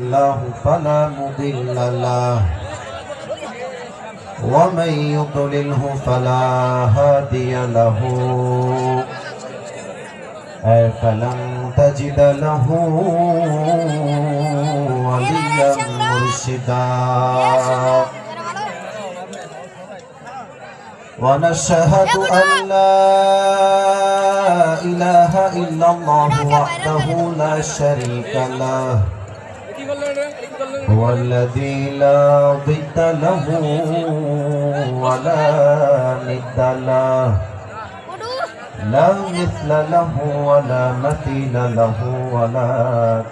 الله فلا مضل له ومن يضلله فلا هادي له فلن تجد له وليا مرشدا ونشهد أن لا إله إلا الله وحده لا شريك له هو الذي لا ضد له ولا ند له لا مثل له ولا مثيل له ولا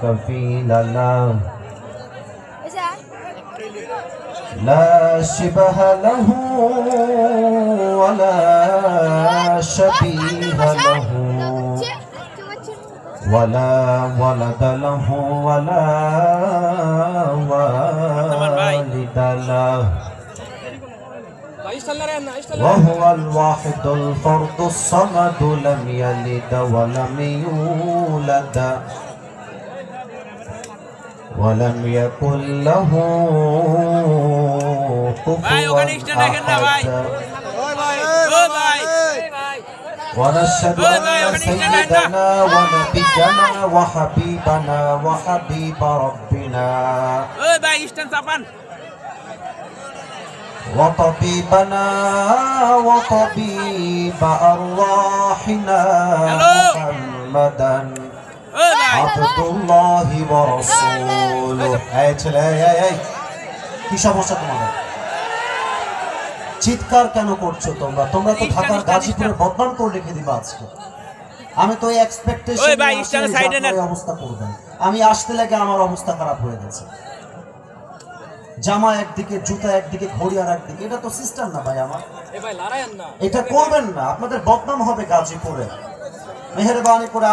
كفيل له لا شبه له ولا شبيه له ولا ولد له ولا والد له وهو الواحد الفرد الصمد لم يلد ولم يولد ولم يكن له كفوا أحد ونشهد أن سيدنا ونبينا وحبيبنا وحبيب ربنا وطبيبنا وطبيب أرواحنا محمدا عبد الله ورسوله কি সমস্যা তোমাদের? চিৎকার কেন করছো তোমরা? তোমরা তো ঢাকার গাজীপুরের বদনাম করে রেখে দিবা আজকে। আমি তো এক্সপেকটেশন অবস্থা করবেন। আমি আসতে লাগে আমার অবস্থা খারাপ হয়ে গেছে। জামা একদিকে, জুতা একদিকে, ঘড়ি আর একদিকে। এটা তো সিস্টেম না ভাই আমার। এটা করবেন না, আপনাদের বদনাম হবে গাজীপুরে। মেহেরবানি করে